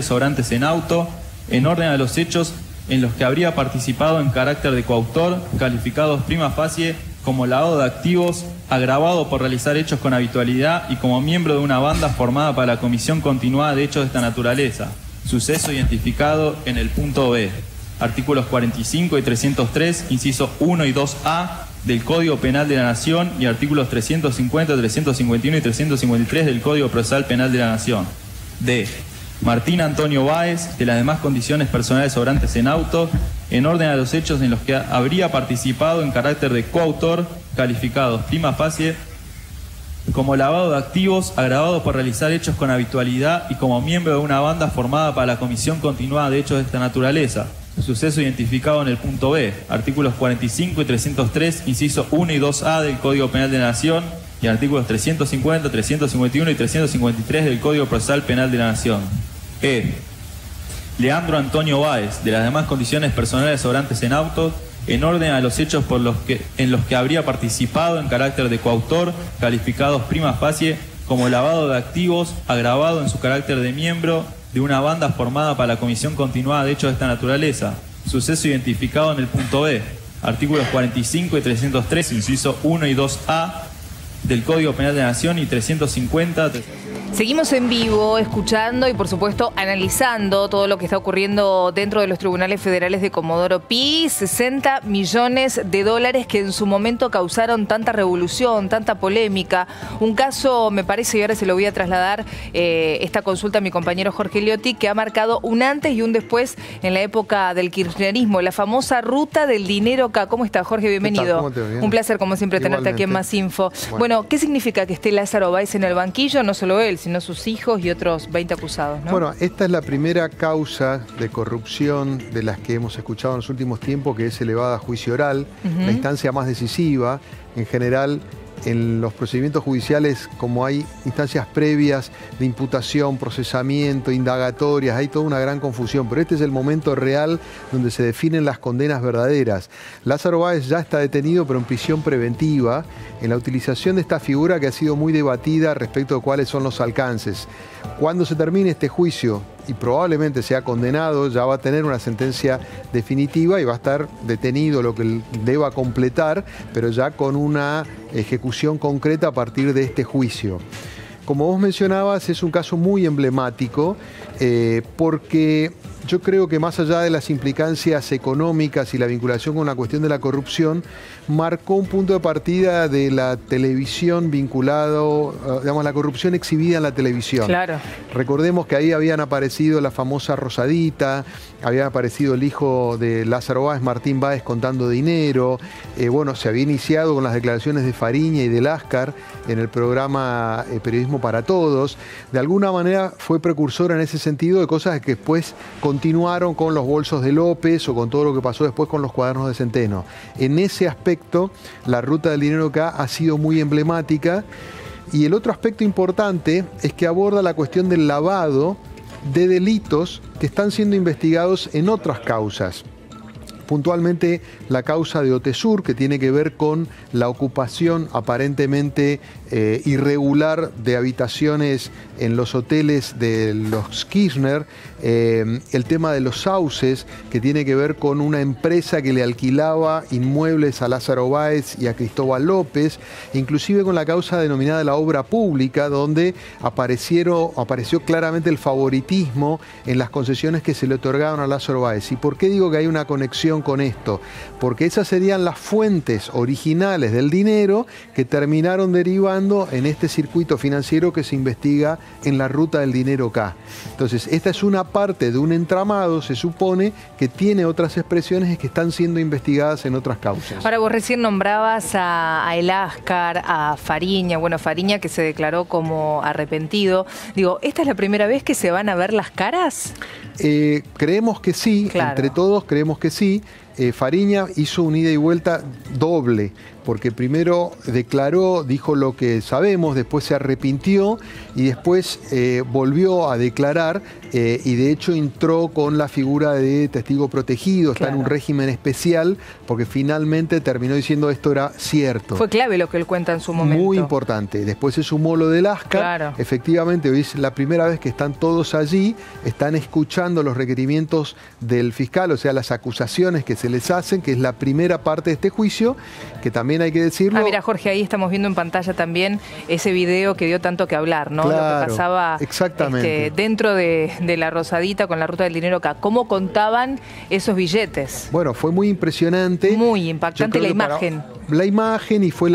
sobrantes en auto, en orden a los hechos en los que habría participado en carácter de coautor, calificados prima facie como lavado de activos, agravado por realizar hechos con habitualidad y como miembro de una banda formada para la comisión continuada de hechos de esta naturaleza. Suceso identificado en el punto B. Artículos 45 y 303, inciso 1 y 2A del Código Penal de la Nación y artículos 350, 351 y 353 del Código Procesal Penal de la Nación. D. Martín Antonio Báez, de las demás condiciones personales sobrantes en auto, en orden a los hechos en los que habría participado en carácter de coautor, calificados prima facie como lavado de activos, agravado por realizar hechos con habitualidad y como miembro de una banda formada para la comisión continuada de hechos de esta naturaleza. Suceso identificado en el punto B, artículos 45 y 303, inciso 1 y 2A del Código Penal de la Nación y artículos 350, 351 y 353 del Código Procesal Penal de la Nación. E. Leandro Antonio Báez, de las demás condiciones personales sobrantes en autos, en orden a los hechos en los que habría participado en carácter de coautor, calificados prima facie como lavado de activos, agravado en su carácter de miembro de una banda formada para la comisión continuada de hechos de esta naturaleza. Suceso identificado en el punto B, artículos 45 y 303, inciso 1 y 2A del Código Penal de la Nación y 350... Seguimos en vivo, escuchando y por supuesto analizando todo lo que está ocurriendo dentro de los tribunales federales de Comodoro Pi. 60 millones de dólares que en su momento causaron tanta revolución, tanta polémica. Un caso, me parece, y ahora se lo voy a trasladar esta consulta a mi compañero Jorge Liotti, que ha marcado un antes y un después en la época del kirchnerismo, la famosa ruta del dinero acá. ¿Cómo está, Jorge? Bienvenido. Un placer, como siempre, tenerte aquí en Más Info. Bueno, ¿qué significa que esté Lázaro Báez en el banquillo? No solo él, sino sus hijos y otros 20 acusados, ¿no? Bueno, esta es la primera causa de corrupción de las que hemos escuchado en los últimos tiempos, que es elevada a juicio oral, la instancia más decisiva. En general, en los procedimientos judiciales, como hay instancias previas de imputación, procesamiento, indagatorias, hay toda una gran confusión, pero este es el momento real donde se definen las condenas verdaderas. Lázaro Báez ya está detenido, pero en prisión preventiva, en la utilización de esta figura que ha sido muy debatida respecto de cuáles son los alcances. Cuando se termine este juicio y probablemente sea condenado, ya va a tener una sentencia definitiva y va a estar detenido lo que deba completar, pero ya con una ejecución concreta a partir de este juicio. Como vos mencionabas, es un caso muy emblemático porque yo creo que más allá de las implicancias económicas y la vinculación con la cuestión de la corrupción, marcó un punto de partida de la televisión vinculado, digamos, la corrupción exhibida en la televisión. Claro. Recordemos que ahí habían aparecido la famosa Rosadita, había aparecido el hijo de Lázaro Báez, Martín Báez, contando dinero. Bueno, se había iniciado con las declaraciones de Fariña y de Láscar en el programa Periodismo para Todos. De alguna manera fue precursora en ese sentido de cosas que después continuaron con los bolsos de López o con todo lo que pasó después con los cuadernos de Centeno. En ese aspecto, la ruta del dinero acá ha sido muy emblemática. Y el otro aspecto importante es que aborda la cuestión del lavado de delitos que están siendo investigados en otras causas. Puntualmente la causa de Otesur, que tiene que ver con la ocupación aparentemente irregular de habitaciones en los hoteles de los Kirchner, el tema de los sauces, que tiene que ver con una empresa que le alquilaba inmuebles a Lázaro Báez y a Cristóbal López, inclusive con la causa denominada la obra pública, donde apareció claramente el favoritismo en las concesiones que se le otorgaron a Lázaro Báez. ¿Y por qué digo que hay una conexión con esto? Porque esas serían las fuentes originales del dinero que terminaron derivando en este circuito financiero que se investiga en la ruta del dinero K. Entonces, esta es una parte de un entramado, se supone, que tiene otras expresiones que están siendo investigadas en otras causas. Ahora, vos recién nombrabas a Láscar, a Fariña, bueno, Fariña que se declaró como arrepentido. Digo, ¿esta es la primera vez que se van a ver las caras? Creemos que sí, claro. Entre todos creemos que sí. Fariña hizo un ida y vuelta doble. porque primero declaró, dijo lo que sabemos, después se arrepintió y después volvió a declarar y de hecho entró con la figura de testigo protegido, está en un régimen especial, porque finalmente terminó diciendo esto era cierto. Fue clave lo que él cuenta en su momento. Muy importante. Después se sumó lo del Ascar. Efectivamente, hoy es la primera vez que están todos allí, están escuchando los requerimientos del fiscal, o sea, las acusaciones que se les hacen, que es la primera parte de este juicio, que también hay que decirlo. Ah, mira, Jorge, ahí estamos viendo en pantalla también ese video que dio tanto que hablar, ¿no? Claro, lo que pasaba dentro de la Rosadita con la ruta del dinero acá. ¿Cómo contaban esos billetes? Bueno, fue muy impresionante. Muy impactante la imagen. La imagen, y fue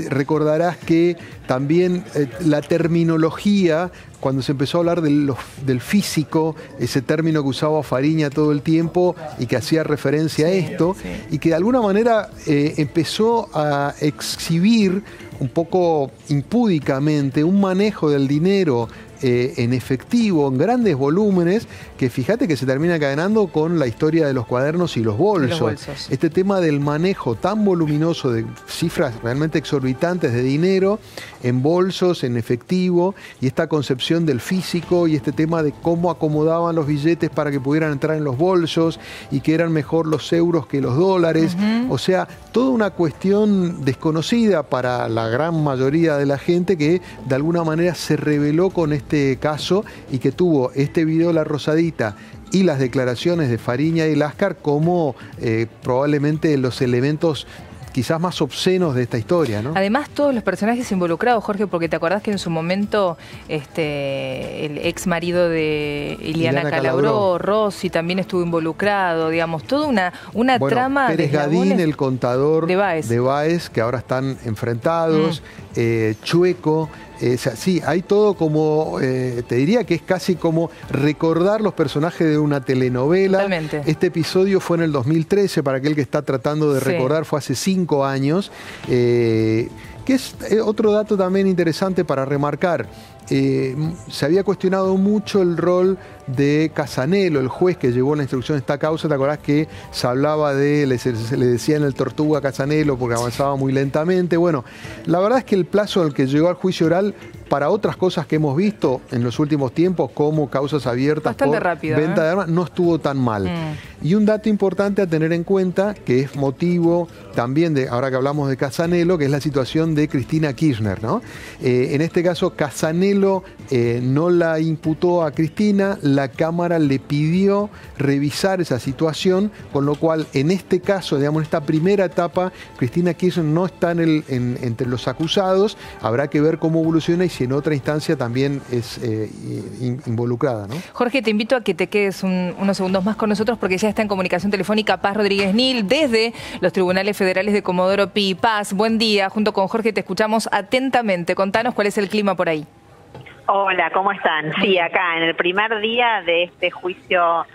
recordarás que también la terminología, cuando se empezó a hablar del físico, ese término que usaba Fariña todo el tiempo y que hacía referencia a esto, y que de alguna manera empezó a exhibir un poco impúdicamente un manejo del dinero en efectivo, en grandes volúmenes, que fíjate que se termina encadenando con la historia de los cuadernos y los bolsos. Este tema del manejo tan voluminoso de cifras realmente exorbitantes de dinero en bolsos, en efectivo, y esta concepción del físico y este tema de cómo acomodaban los billetes para que pudieran entrar en los bolsos y que eran mejor los euros que los dólares. O sea, toda una cuestión desconocida para la gran mayoría de la gente, que de alguna manera se reveló con este caso y que tuvo este video La Rosadita y las declaraciones de Fariña y Ascar como probablemente los elementos quizás más obscenos de esta historia, ¿no? Además, todos los personajes involucrados, Jorge, porque te acordás que en su momento el ex marido de Iliana Calabró, Rossi, también estuvo involucrado, digamos, toda una trama Pérez de Gadín, el contador de Báez, que ahora están enfrentados, Chueco. Sí, hay todo como, te diría que es casi como recordar los personajes de una telenovela. Totalmente. Este episodio fue en el 2013, para aquel que está tratando de recordar, fue hace 5 años. Que es otro dato también interesante para remarcar. Se había cuestionado mucho el rol de Casanelo, el juez que llevó la instrucción de esta causa. ¿Te acordás que se hablaba se le decía en el Tortuga Casanelo porque avanzaba muy lentamente? Bueno, la verdad es que el plazo al que llegó al juicio oral, para otras cosas que hemos visto en los últimos tiempos, como causas abiertas por venta de armas, no estuvo tan mal. Y un dato importante a tener en cuenta, que es motivo también de, ahora que hablamos de Casanelo, que es la situación de Cristina Kirchner, ¿no? En este caso, Casanelo no la imputó a Cristina, la Cámara le pidió revisar esa situación, con lo cual, en este caso, digamos, en esta primera etapa, Cristina Kirchner no está entre los acusados. Habrá que ver cómo evoluciona y si en otra instancia también es involucrada, ¿no? Jorge, te invito a que te quedes unos segundos más con nosotros, porque ya está en comunicación telefónica Paz Rodríguez Nil desde los Tribunales Federales de Comodoro Pi. Paz, buen día. Junto con Jorge te escuchamos atentamente. Contanos cuál es el clima por ahí. Hola, ¿cómo están? Sí, acá en el primer día de este juicio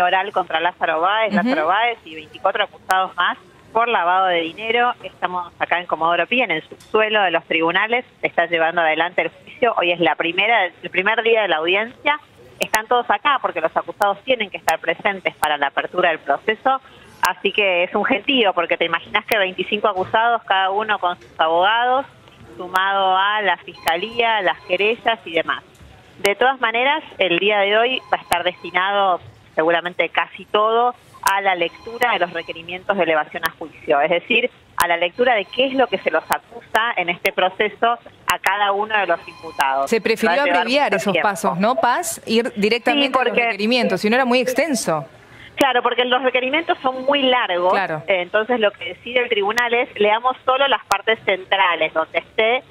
oral contra Lázaro Báez y 24 acusados más por lavado de dinero. Estamos acá en Comodoro Pi, en el subsuelo de los tribunales. Se está llevando adelante el juicio. Hoy es el primer día de la audiencia. Están todos acá porque los acusados tienen que estar presentes para la apertura del proceso. Así que es un gentío, porque te imaginas que 25 acusados, cada uno con sus abogados, sumado a la fiscalía, las querellas y demás. De todas maneras, el día de hoy va a estar destinado seguramente casi todo a la lectura de los requerimientos de elevación a juicio, es decir, a la lectura de qué es lo que se los acusa en este proceso a cada uno de los imputados. Se prefirió abreviar esos pasos, ¿no, Paz? Ir directamente a los requerimientos, si no era muy extenso. Claro, porque los requerimientos son muy largos, entonces lo que decide el tribunal es leamos solo las partes centrales, donde esté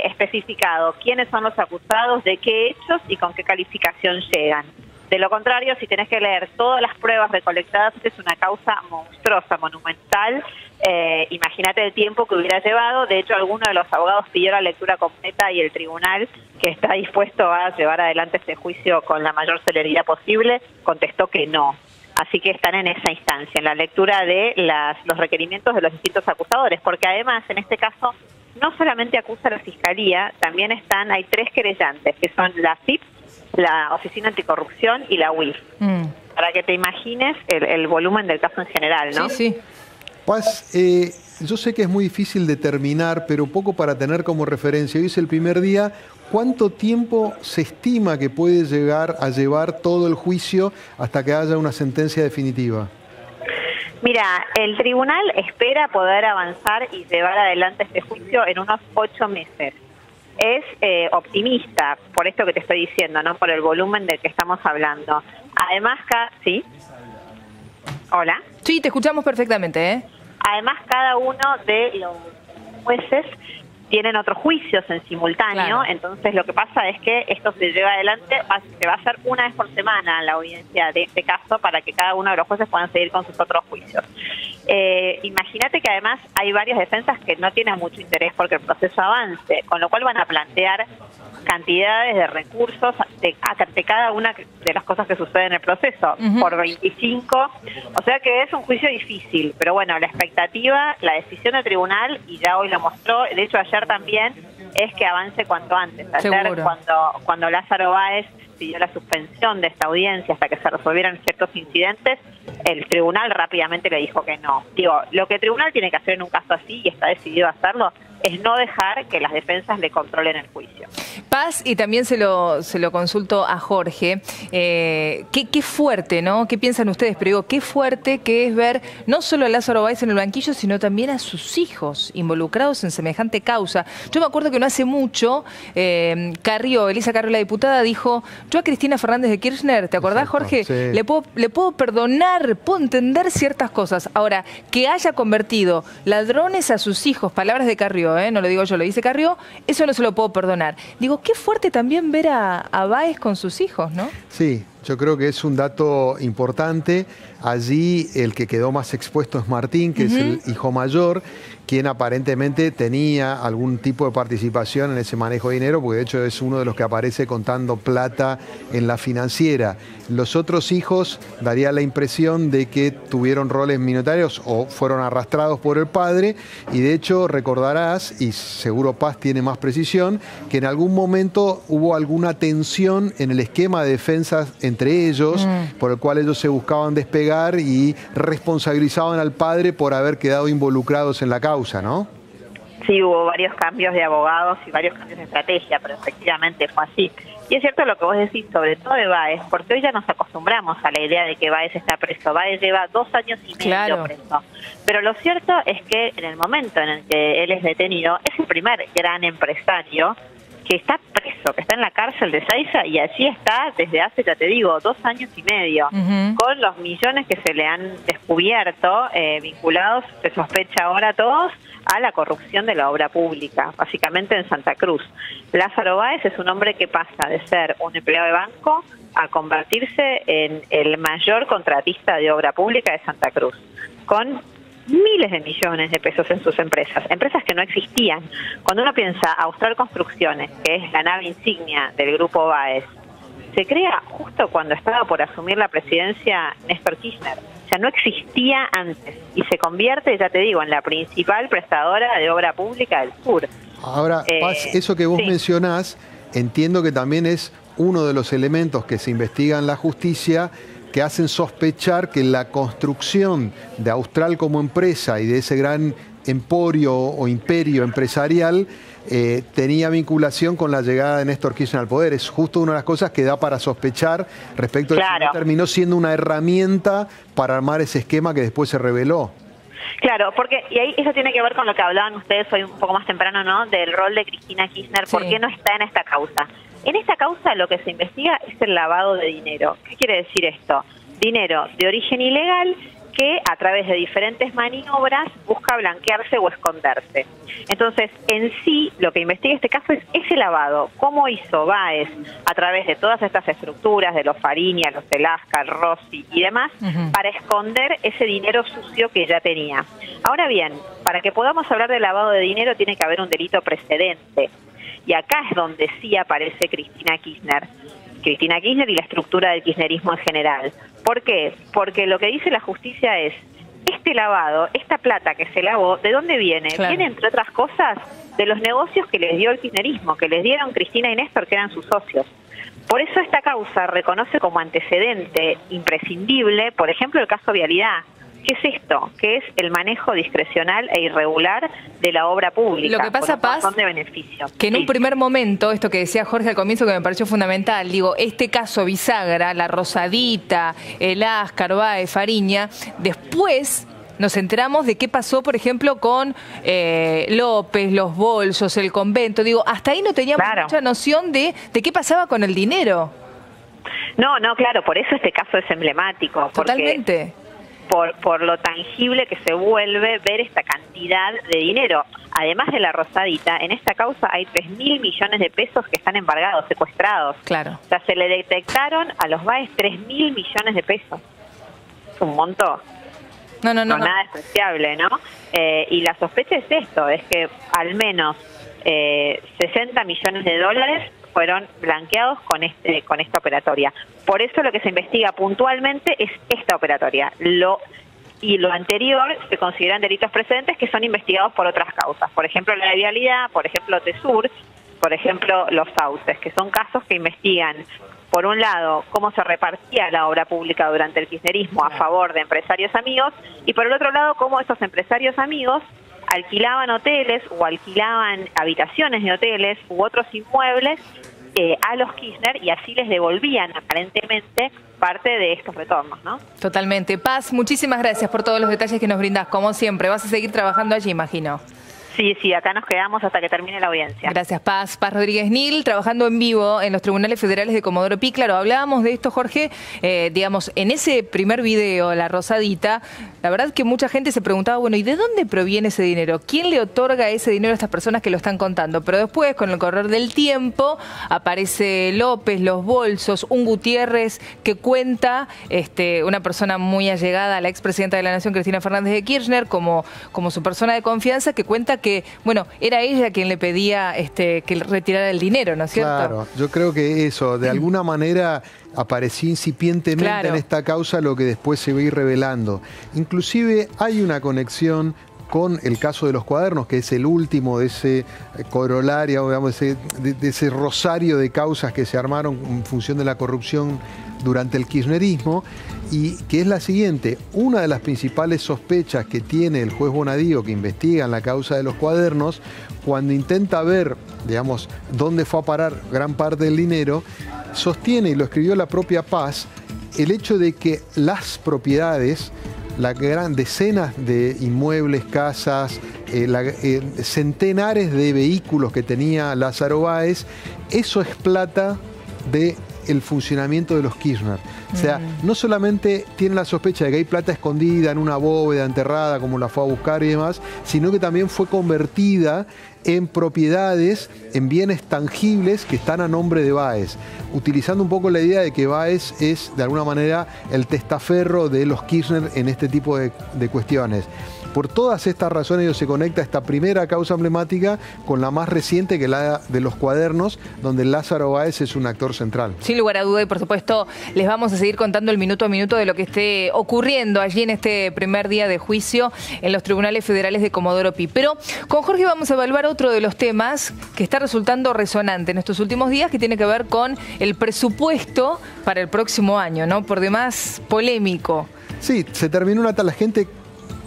especificado quiénes son los acusados, de qué hechos y con qué calificación llegan. De lo contrario, si tenés que leer todas las pruebas recolectadas, es una causa monstruosa, monumental. Imagínate el tiempo que hubiera llevado. De hecho, alguno de los abogados pidió la lectura completa y el tribunal, que está dispuesto a llevar adelante este juicio con la mayor celeridad posible, contestó que no. Así que están en esa instancia, en la lectura de los requerimientos de los distintos acusadores, porque además, en este caso, no solamente acusa la Fiscalía, también hay 3 querellantes, que son la FIP, la Oficina Anticorrupción y la UIF. Para que te imagines el volumen del caso en general, ¿no? Sí, sí. Paz, yo sé que es muy difícil determinar, pero poco para tener como referencia. Hoy es el primer día. ¿Cuánto tiempo se estima que puede llegar a llevar todo el juicio hasta que haya una sentencia definitiva? Mira, el tribunal espera poder avanzar y llevar adelante este juicio en unos 8 meses. Es optimista, por esto que te estoy diciendo, ¿no? Por el volumen del que estamos hablando. Además, ¿sí? ¿Hola? Sí, te escuchamos perfectamente, ¿eh? Además, cada uno de los jueces tienen otros juicios en simultáneo, claro. Entonces lo que pasa es que esto se lleva adelante, se va a hacer una vez por semana la audiencia de este caso para que cada uno de los jueces puedan seguir con sus otros juicios. Imagínate que además hay varias defensas que no tienen mucho interés porque el proceso avance, con lo cual van a plantear cantidades de recursos de cada una de las cosas que suceden en el proceso, por 25, o sea que es un juicio difícil, pero bueno, la expectativa, la decisión del tribunal, y ya hoy lo mostró, de hecho ayer también, es que avance cuanto antes. Ayer cuando Lázaro Báez pidió la suspensión de esta audiencia hasta que se resolvieran ciertos incidentes, el tribunal rápidamente le dijo que no. Digo, lo que el tribunal tiene que hacer en un caso así, y está decidido a hacerlo, es no dejar que las defensas le controlen el juicio. Paz, y también se lo consulto a Jorge, qué fuerte, ¿no? ¿Qué piensan ustedes? Pero digo, qué fuerte que es ver no solo a Lázaro Báez en el banquillo, sino también a sus hijos involucrados en semejante causa. Yo me acuerdo que no hace mucho, Elisa Carrió, la diputada, dijo, yo a Cristina Fernández de Kirchner, ¿te acordás, Jorge? Sí. Le puedo perdonar, puedo entender ciertas cosas. Ahora, que haya convertido ladrones a sus hijos, palabras de Carrió, no lo digo yo, lo dice Carrió, eso no se lo puedo perdonar. Digo, qué fuerte también ver a Báez con sus hijos, ¿no? Sí, yo creo que es un dato importante. Allí el que quedó más expuesto es Martín, que es el hijo mayor, quien aparentemente tenía algún tipo de participación en ese manejo de dinero, porque de hecho es uno de los que aparece contando plata en la financiera. Los otros hijos daría la impresión de que tuvieron roles minoritarios o fueron arrastrados por el padre, y de hecho recordarás, y seguro Paz tiene más precisión, que en algún momento hubo alguna tensión en el esquema de defensas entre ellos, por el cual ellos se buscaban despegar y responsabilizaban al padre por haber quedado involucrados en la causa, ¿no? Sí, hubo varios cambios de abogados y varios cambios de estrategia, pero efectivamente fue así. Y es cierto lo que vos decís, sobre todo de Báez, porque hoy ya nos acostumbramos a la idea de que Báez está preso. Báez lleva 2 años y medio preso. Pero lo cierto es que en el momento en el que él es detenido, es el primer gran empresario que está preso, que está en la cárcel de Ezeiza, y así está desde hace, ya te digo, 2 años y medio, con los millones que se le han descubierto, vinculados, se sospecha ahora todos, a la corrupción de la obra pública, básicamente en Santa Cruz. Lázaro Báez es un hombre que pasa de ser un empleado de banco a convertirse en el mayor contratista de obra pública de Santa Cruz, con miles de millones de pesos en sus empresas que no existían. Cuando uno piensa Austral Construcciones, que es la nave insignia del grupo Báez, se crea justo cuando estaba por asumir la presidencia Néstor Kirchner. O sea, no existía antes y se convierte, ya te digo, en la principal prestadora de obra pública del sur. Ahora, Paz, eso que vos mencionás, entiendo que también es uno de los elementos que se investiga en la justicia, que hacen sospechar que la construcción de Austral como empresa y de ese gran emporio o imperio empresarial tenía vinculación con la llegada de Néstor Kirchner al poder. Es justo una de las cosas que da para sospechar respecto a que terminó siendo una herramienta para armar ese esquema que después se reveló. Claro, porque y ahí eso tiene que ver con lo que hablaban ustedes hoy un poco más temprano, ¿no? Del rol de Cristina Kirchner, ¿por qué no está en esta causa? En esta causa lo que se investiga es el lavado de dinero. ¿Qué quiere decir esto? Dinero de origen ilegal que a través de diferentes maniobras busca blanquearse o esconderse. Entonces, en sí, lo que investiga este caso es ese lavado. ¿Cómo hizo Báez a través de todas estas estructuras, de los Fariña, los Telasca, Rossi y demás, para esconder ese dinero sucio que ya tenía? Ahora bien, para que podamos hablar de lavado de dinero tiene que haber un delito precedente. Y acá es donde sí aparece Cristina Kirchner. Cristina Kirchner y la estructura del kirchnerismo en general. ¿Por qué? Porque lo que dice la justicia es, este lavado, esta plata que se lavó, ¿de dónde viene? Viene, entre otras cosas, de los negocios que les dio el kirchnerismo, que les dieron Cristina y Néstor, que eran sus socios. Por eso esta causa reconoce como antecedente imprescindible, por ejemplo, el caso Vialidad. ¿qué es esto? ¿Qué es el manejo discrecional e irregular de la obra pública? Lo que pasa, Paz, de beneficios. Que en un primer momento, esto que decía Jorge al comienzo que me pareció fundamental, digo, este caso bisagra, la Rosadita, el Ascar, Báez, Fariña, después nos enteramos de qué pasó, por ejemplo, con López, los bolsos, el convento. Digo, hasta ahí no teníamos mucha noción de qué pasaba con el dinero. No, claro, por eso este caso es emblemático. Totalmente. Por lo tangible que se vuelve ver esta cantidad de dinero. Además de la Rosadita, en esta causa hay 3.000 millones de pesos que están embargados, secuestrados. Claro. O sea, se le detectaron a los Báez 3.000 millones de pesos. Es un montón. No. Nada despreciable, ¿no? Y la sospecha es esto, es que al menos 60 millones de dólares fueron blanqueados con esta operatoria. Por eso lo que se investiga puntualmente es esta operatoria. Lo anterior se consideran delitos precedentes que son investigados por otras causas. Por ejemplo, la de vialidad, por ejemplo, Tesur, por ejemplo, los sauces, que son casos que investigan, por un lado, cómo se repartía la obra pública durante el kirchnerismo a favor de empresarios amigos, y por el otro lado, cómo esos empresarios amigos alquilaban hoteles o alquilaban habitaciones de hoteles u otros inmuebles a los Kirchner y así les devolvían aparentemente parte de estos retornos, ¿no? Totalmente. Paz, muchísimas gracias por todos los detalles que nos brindás, como siempre. Vas a seguir trabajando allí, imagino. Sí, acá nos quedamos hasta que termine la audiencia. Gracias, Paz. Paz Rodríguez Nil, trabajando en vivo en los tribunales federales de Comodoro Pi. Claro, hablábamos de esto, Jorge, digamos, en ese primer video, La Rosadita, la verdad que mucha gente se preguntaba, bueno, ¿y de dónde proviene ese dinero? ¿Quién le otorga ese dinero a estas personas que lo están contando? Pero después, con el correr del tiempo, aparece López, los bolsos, un Gutiérrez que cuenta, una persona muy allegada a la expresidenta de la Nación, Cristina Fernández de Kirchner, como su persona de confianza, que cuenta que, bueno, era ella quien le pedía que retirara el dinero, ¿no es cierto? Claro, yo creo que eso, de alguna manera apareció incipientemente en esta causa lo que después se va a ir revelando. Inclusive hay una conexión con el caso de los cuadernos, que es el último de ese corolario, digamos, de ese rosario de causas que se armaron en función de la corrupción durante el kirchnerismo, y que es la siguiente: una de las principales sospechas que tiene el juez Bonadío, que investiga en la causa de los cuadernos, cuando intenta ver, digamos, dónde fue a parar gran parte del dinero, sostiene, y lo escribió la propia Paz, el hecho de que las propiedades, la gran decenas de inmuebles, casas, centenares de vehículos que tenía Lázaro Báez, eso es plata del funcionamiento de los Kirchner. O sea, no solamente tiene la sospecha de que hay plata escondida en una bóveda enterrada, como la fue a buscar y demás, sino que también fue convertida en propiedades, en bienes tangibles que están a nombre de Báez, utilizando un poco la idea de que Báez es, de alguna manera, el testaferro de los Kirchner en este tipo de cuestiones. Por todas estas razones se conecta esta primera causa emblemática con la más reciente, que la de los cuadernos, donde Lázaro Báez es un actor central. Sin lugar a duda, y por supuesto les vamos a seguir contando el minuto a minuto de lo que esté ocurriendo allí en este primer día de juicio en los tribunales federales de Comodoro Pi. Pero con Jorge vamos a evaluar otro de los temas que está resultando resonante en estos últimos días, que tiene que ver con el presupuesto para el próximo año, ¿no? Por demás polémico. Sí, se terminó la gente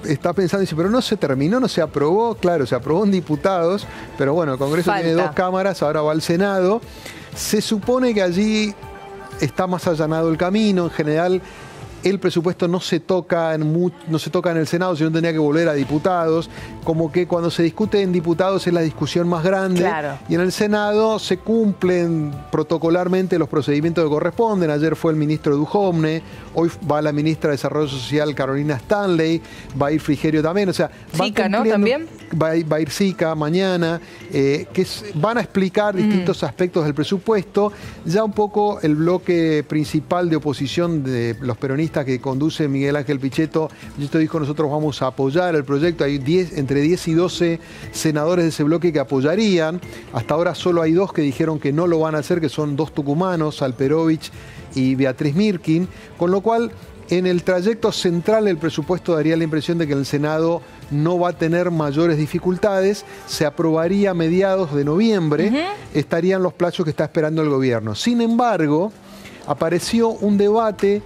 está pensando, dice, pero no se terminó, no se aprobó. Claro, se aprobó en diputados, pero bueno, el Congreso tiene 2 cámaras, ahora va al Senado. Se supone que allí está más allanado el camino. En general, el presupuesto no se toca en el Senado, sino tendría que volver a diputados. Como que cuando se discute en diputados es la discusión más grande. Claro. Y en el Senado se cumplen protocolarmente los procedimientos que corresponden. Ayer fue el ministro Duhovne, hoy va la ministra de Desarrollo Social, Carolina Stanley, va a ir Frigerio también. O sea, Sica, ¿no? También. Va a ir Sica mañana, van a explicar distintos aspectos del presupuesto. Ya un poco el bloque principal de oposición de los peronistas que conduce Miguel Ángel Pichetto dijo, nosotros vamos a apoyar el proyecto. Hay entre 10 y 12 senadores de ese bloque que apoyarían. Hasta ahora solo hay 2 que dijeron que no lo van a hacer, que son 2 tucumanos, Alperovich y Beatriz Mirkin, con lo cual en el trayecto central del presupuesto daría la impresión de que el Senado no va a tener mayores dificultades, se aprobaría a mediados de noviembre, estarían los plazos que está esperando el gobierno. Sin embargo, apareció un debate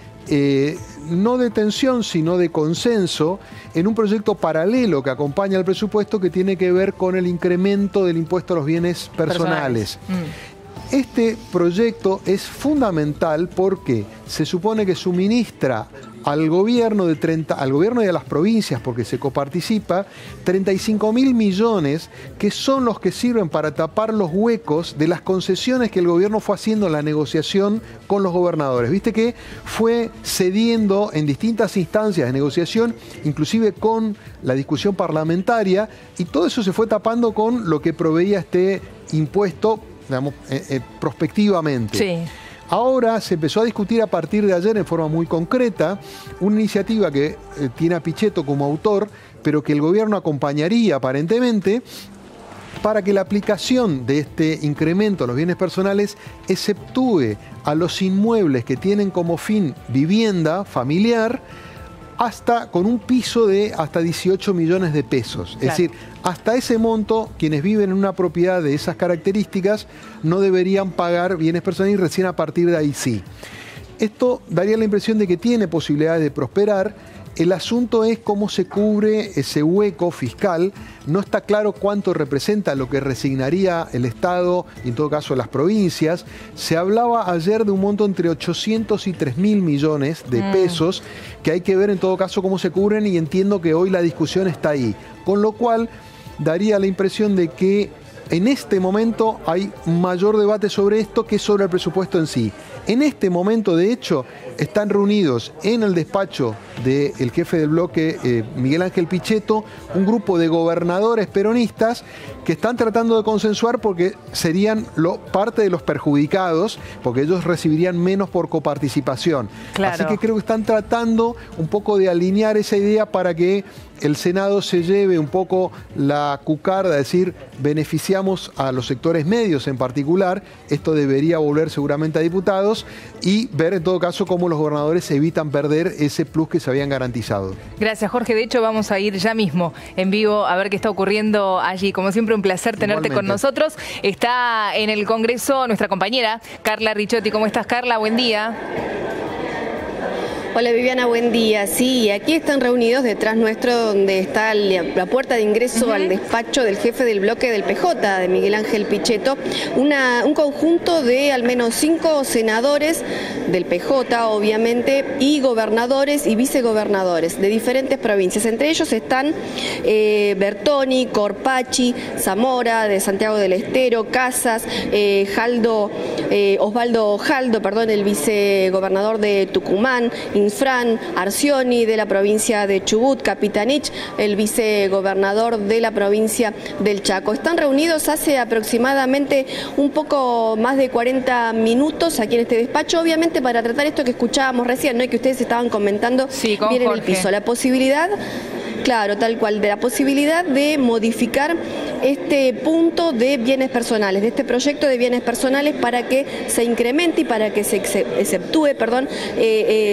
no de tensión, sino de consenso en un proyecto paralelo que acompaña al presupuesto que tiene que ver con el incremento del impuesto a los bienes personales. Este proyecto es fundamental porque se supone que suministra al gobierno y a las provincias, porque se coparticipa, 35.000 millones que son los que sirven para tapar los huecos de las concesiones que el gobierno fue haciendo en la negociación con los gobernadores. Viste que fue cediendo en distintas instancias de negociación, inclusive con la discusión parlamentaria, y todo eso se fue tapando con lo que proveía este impuesto, digamos, prospectivamente. Sí. Ahora se empezó a discutir a partir de ayer en forma muy concreta una iniciativa que tiene a Pichetto como autor, pero que el gobierno acompañaría aparentemente, para que la aplicación de este incremento a los bienes personales exceptúe a los inmuebles que tienen como fin vivienda familiar, hasta con un piso de hasta 18 millones de pesos. Claro. Es decir, hasta ese monto, quienes viven en una propiedad de esas características no deberían pagar bienes personales, y recién a partir de ahí sí. Esto daría la impresión de que tiene posibilidades de prosperar. El asunto es cómo se cubre ese hueco fiscal. No está claro cuánto representa lo que resignaría el Estado y en todo caso las provincias. Se hablaba ayer de un monto entre 800 y 3.000 millones de pesos, que hay que ver en todo caso cómo se cubren, y entiendo que hoy la discusión está ahí. Con lo cual daría la impresión de que en este momento hay mayor debate sobre esto que sobre el presupuesto en sí. En este momento, de hecho, están reunidos en el despacho del jefe del bloque, Miguel Ángel Pichetto, un grupo de gobernadores peronistas que están tratando de consensuar, porque serían parte de los perjudicados, porque ellos recibirían menos por coparticipación. Claro. Así que creo que están tratando un poco de alinear esa idea para que el Senado se lleve un poco la cucarda, es decir, beneficiamos a los sectores medios en particular. Esto debería volver seguramente a diputados, y ver en todo caso cómo los gobernadores evitan perder ese plus que se habían garantizado. Gracias, Jorge. De hecho, vamos a ir ya mismo en vivo a ver qué está ocurriendo allí. Como siempre, un placer tenerte con nosotros. Está en el Congreso nuestra compañera Carla Ricciotti. ¿Cómo estás, Carla? Buen día. Hola Viviana, buen día. Sí, aquí están reunidos detrás nuestro, donde está la puerta de ingreso al despacho del jefe del bloque del PJ, de Miguel Ángel Pichetto, un conjunto de al menos 5 senadores del PJ, obviamente, y gobernadores y vicegobernadores de diferentes provincias. Entre ellos están Bertoni, Corpachi, Zamora, de Santiago del Estero, Casas, Osvaldo Jaldo, el vicegobernador de Tucumán, Infran, Arcioni de la provincia de Chubut, Capitanich, el vicegobernador de la provincia del Chaco. Están reunidos hace aproximadamente un poco más de 40 minutos aquí en este despacho, obviamente para tratar esto que escuchábamos recién, ¿no? Y que ustedes estaban comentando bien en el piso. La posibilidad, claro, tal cual, de la posibilidad de modificar este punto de bienes personales, de este proyecto de bienes personales, para que se incremente y para que se exceptúe,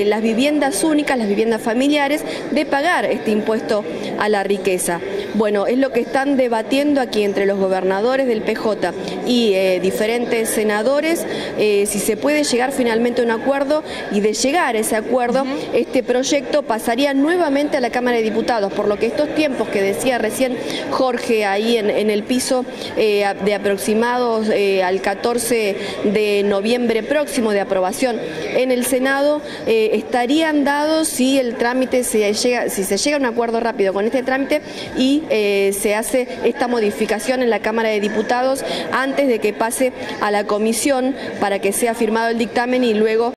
las viviendas únicas, las viviendas familiares, de pagar este impuesto a la riqueza. Bueno, es lo que están debatiendo aquí entre los gobernadores del PJ y diferentes senadores, si se puede llegar finalmente a un acuerdo, y de llegar a ese acuerdo, este proyecto pasaría nuevamente a la Cámara de Diputados, por lo que estos tiempos que decía recién Jorge ahí en el piso, de aproximados al 14 de noviembre próximo de aprobación en el Senado, estarían dados si el trámite si se llega a un acuerdo rápido con este trámite y se hace esta modificación en la Cámara de Diputados antes de que pase a la comisión para que sea firmado el dictamen y luego